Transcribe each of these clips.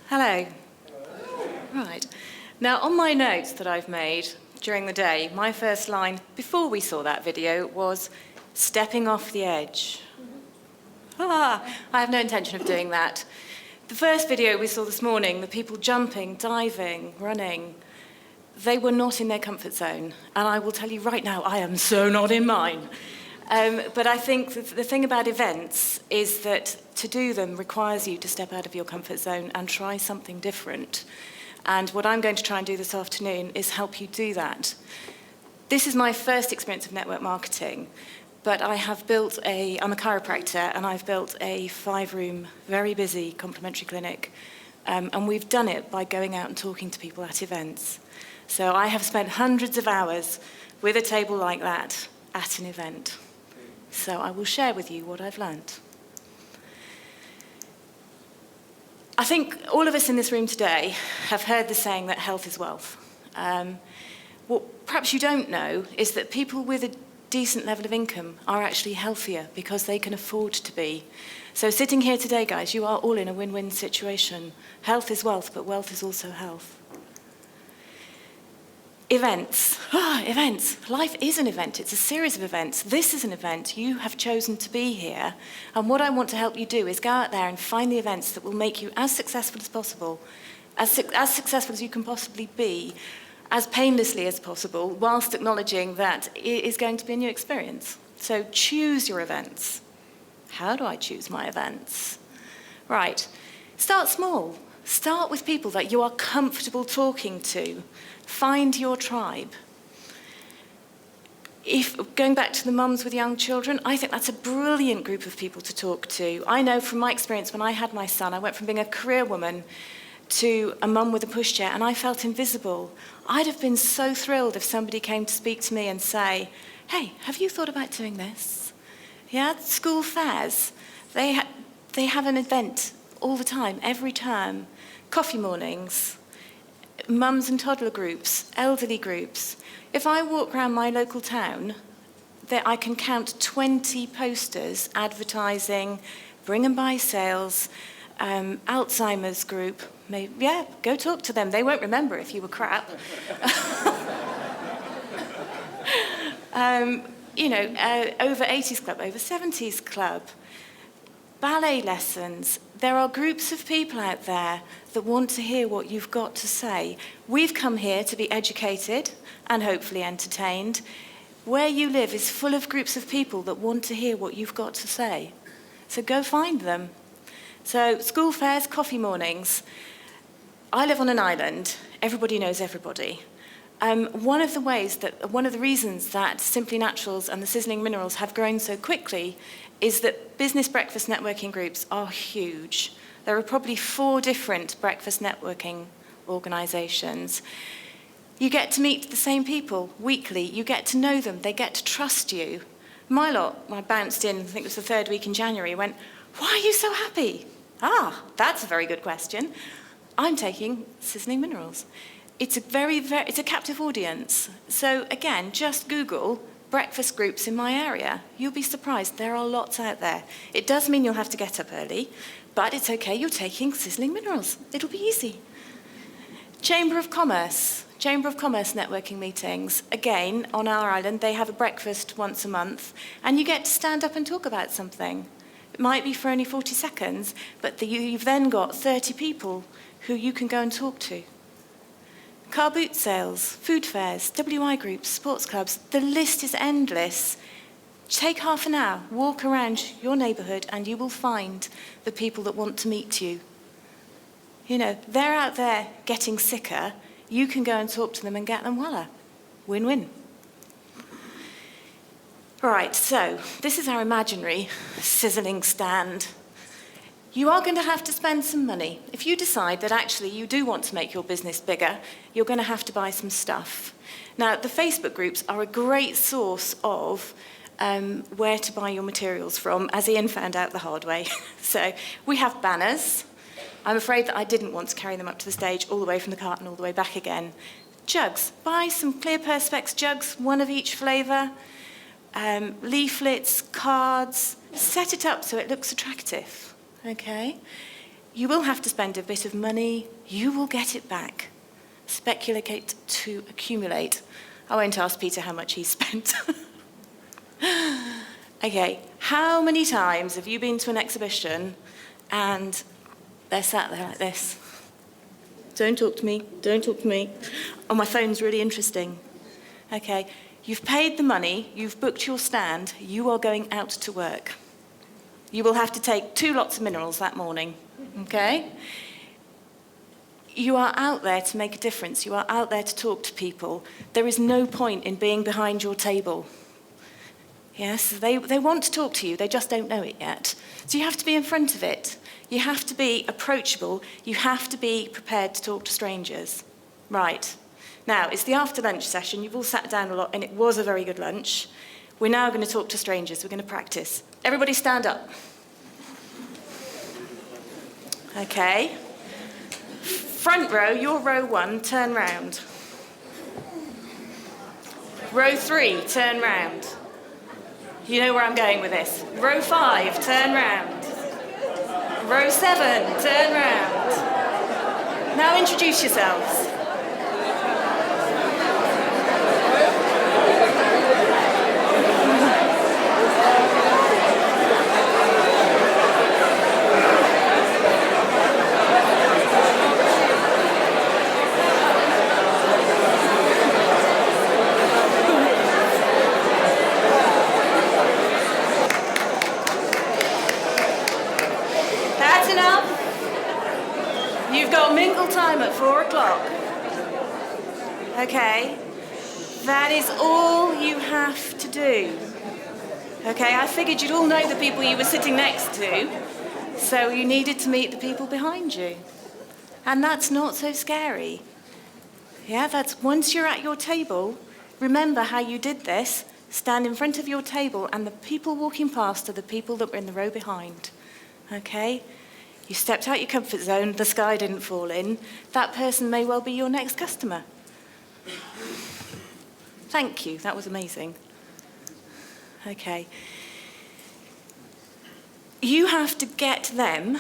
Hello. Right. Now, on my notes that I've made during the day, my first line before we saw that video was stepping off the edge. I have no intention of doing that. The first video we saw this morning, the people jumping, diving, running, they were not in their comfort zone. And I will tell you right now, I am so not in mine. But I think the thing about events is that to do them requires you to step out of your comfort zone and try something different. And what I'm going to try and do this afternoon is help you do that. This is my first experience of network marketing, but I have built I'm a chiropractor, and I've built a 5-room, very busy complementary clinic. And we've done it by going out and talking to people at events. So I have spent hundreds of hours with a table like that at an event. So I will share with you what I've learnt. I think all of us in this room today have heard the saying that health is wealth. What perhaps you don't know is that people with a decent level of income are actually healthier because they can afford to be. So sitting here today, guys, you are all in a win-win situation. Health is wealth, but wealth is also health. Events. Events. Life is an event. It's a series of events. This is an event. You have chosen to be here. And what I want to help you do is go out there and find the events that will make you as successful as possible, as successful as you can possibly be, as painlessly as possible, whilst acknowledging that it is going to be a new experience. So choose your events. How do I choose my events? Right. Start small. Start with people that you are comfortable talking to. Find your tribe. Going back to the mums with young children, I think that's a brilliant group of people to talk to. I know from my experience when I had my son, I went from being a career woman to a mum with a pushchair, and I felt invisible. I'd have been so thrilled if somebody came to speak to me and say, hey, have you thought about doing this? Yeah, school fairs. They have an event all the time, every term. Coffee mornings. Mums and toddler groups, elderly groups. If I walk around my local town, I can count 20 posters advertising bring and buy sales, Alzheimer's group. Yeah, go talk to them. They won't remember if you were crap. Over 80s club, over 70s club. Ballet lessons. There are groups of people out there that want to hear what you've got to say. We've come here to be educated and hopefully entertained. Where you live is full of groups of people that want to hear what you've got to say. So go find them. So school fairs, coffee mornings. I live on an island. Everybody knows everybody. One of the reasons that Simply Naturals and the Sizzling Minerals have grown so quickly is that business breakfast networking groups are huge. There are probably 4 different breakfast networking organisations. You get to meet the same people weekly. You get to know them. They get to trust you. My lot, when I bounced in, I think it was the 3rd week in January, went, why are you so happy? That's a very good question. I'm taking Sizzling Minerals. It's a captive audience. So again, just Google breakfast groups in my area. You'll be surprised. There are lots out there. It does mean you'll have to get up early, but it's okay. You're taking Sizzling Minerals. It'll be easy. Chamber of Commerce networking meetings. Again, on our island, they have a breakfast once a month, and you get to stand up and talk about something. It might be for only 40 seconds, but you've then got 30 people who you can go and talk to. Car boot sales, food fairs, WI groups, sports clubs, the list is endless. Take half an hour, walk around your neighbourhood, and you will find the people that want to meet you. They're out there getting sicker. You can go and talk to them and get them weller. Win-win. Right, so this is our imaginary sizzling stand. You are going to have to spend some money. If you decide that actually you do want to make your business bigger, you're going to have to buy some stuff. Now, the Facebook groups are a great source of where to buy your materials from, as Ian found out the hard way. So we have banners. I'm afraid that I didn't want to carry them up to the stage all the way from the cart and all the way back again. Jugs. Buy some clear Perspex jugs, 1 of each flavour. Leaflets, cards. Set it up so it looks attractive. Okay? You will have to spend a bit of money. You will get it back. Speculate to accumulate. I won't ask Peter how much he spent. Okay, how many times have you been to an exhibition and they're sat there like this? Don't talk to me, don't talk to me. Oh, my phone's really interesting. Okay, you've paid the money, you've booked your stand, you are going out to work. You will have to take 2 lots of minerals that morning, okay? You are out there to make a difference. You are out there to talk to people. There is no point in being behind your table. Yes, they want to talk to you, they just don't know it yet. So you have to be in front of it. You have to be approachable. You have to be prepared to talk to strangers. Right. Now, it's the after lunch session. You've all sat down a lot, and it was a very good lunch. We're now going to talk to strangers. We're going to practice. Everybody stand up. Okay. Front row, you're row 1, turn round. Row 3, turn round. You know where I'm going with this. Row 5, turn round. Row 7, turn round. Now introduce yourselves. You've got mingle time at 4 o'clock. Okay, that is all you have to do. Okay, I figured you'd all know the people you were sitting next to, so you needed to meet the people behind you. And that's not so scary. Yeah, that's once you're at your table, remember how you did this, stand in front of your table, and the people walking past are the people that were in the row behind. Okay? You stepped out your comfort zone, the sky didn't fall in. That person may well be your next customer. Thank you, that was amazing. Okay. You have to get them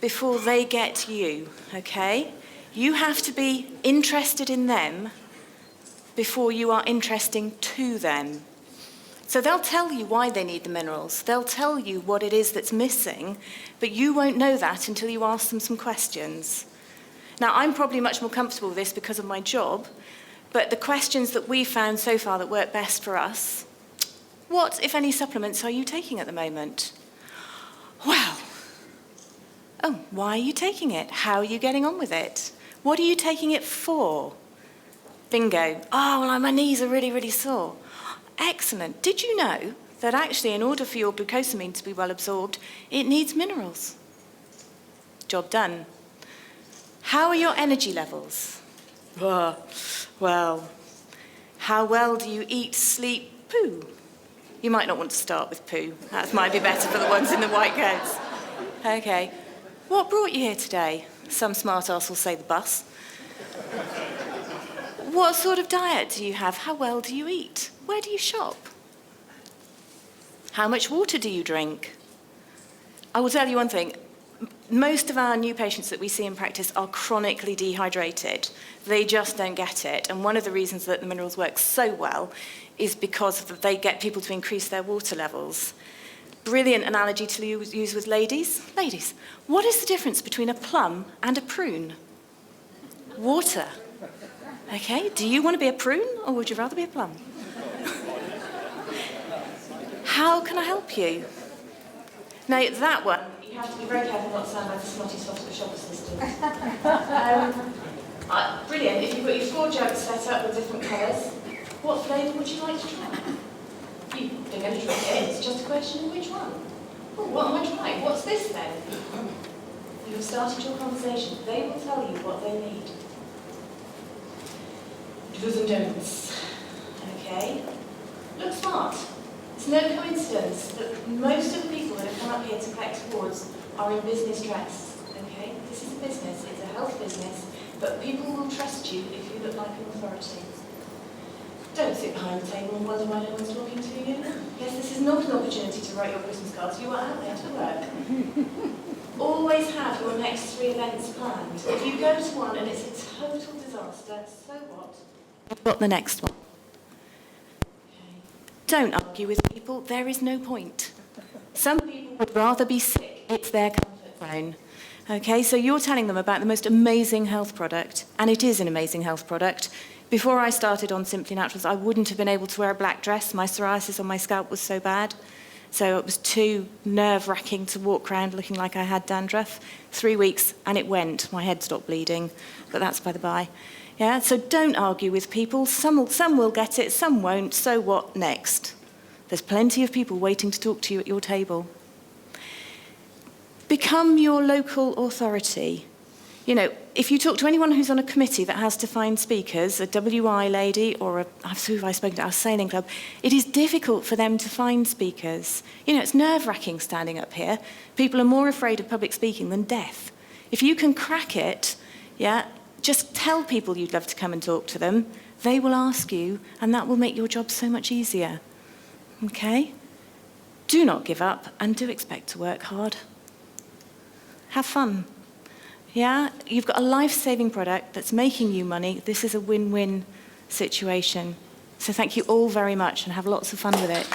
before they get you, okay? You have to be interested in them before you are interesting to them. So they'll tell you why they need the minerals. They'll tell you what it is that's missing, but you won't know that until you ask them some questions. Now, I'm probably much more comfortable with this because of my job, but the questions that we've found so far that work best for us: what, if any, supplements are you taking at the moment? Well, oh, why are you taking it? How are you getting on with it? What are you taking it for? Bingo. Oh, well, my knees are really, really sore. Excellent. Did you know that actually in order for your glucosamine to be well absorbed, it needs minerals? Job done. How are your energy levels? Well, how well do you eat, sleep, poo? You might not want to start with poo. That might be better for the ones in the white coats. Okay. What brought you here today? Some smart ass will say the bus. What sort of diet do you have? How well do you eat? Where do you shop? How much water do you drink? I will tell you one thing. Most of our new patients that we see in practice are chronically dehydrated. They just don't get it. And one of the reasons that the minerals work so well is because they get people to increase their water levels. Brilliant analogy to use with ladies. Ladies, what is the difference between a plum and a prune? Water. Okay, do you want to be a prune or would you rather be a plum? How can I help you? Now, that one, you have to be very careful not to sound like a snotty sot of a shop assistant. Brilliant, if you've got your 4 jugs set up with different colours, what flavour would you like to try? You're going to try it, it's just a question of which one. Oh, what am I trying? What's this then? You have started your conversation. They will tell you what they need. Do's and don'ts. Okay? Look smart. It's no coincidence that most of the people that have come up here to collect awards are in business dress. Okay? This is a business, it's a health business, but people will trust you if you look like an authority. Don't sit behind the table and wonder why no one's talking to you. Yes, this is not an opportunity to write your Christmas cards. You are out there to work. Always have your next 3 events planned. If you go to one and it's a total disaster, so what? You've got the next one. Okay. Don't argue with people. There is no point. Some people would rather be sick. It's their comfort zone. Okay, so you're telling them about the most amazing health product, and it is an amazing health product. Before I started on Simply Naturals, I wouldn't have been able to wear a black dress. My psoriasis on my scalp was so bad. So it was too nerve-wracking to walk around looking like I had dandruff. 3 weeks, and it went. My head stopped bleeding, but that's by the by. Yeah, so don't argue with people. Some will get it, some won't. So what next? There's plenty of people waiting to talk to you at your table. Become your local authority. You know, if you talk to anyone who's on a committee that has to find speakers, a WI lady or who have I spoken to, our sailing club, it is difficult for them to find speakers. You know, it's nerve-wracking standing up here. People are more afraid of public speaking than death. If you can crack it, yeah, just tell people you'd love to come and talk to them. They will ask you, and that will make your job so much easier. Okay? Do not give up, and do expect to work hard. Have fun. Yeah, you've got a life-saving product that's making you money. This is a win-win situation. So thank you all very much and have lots of fun with it.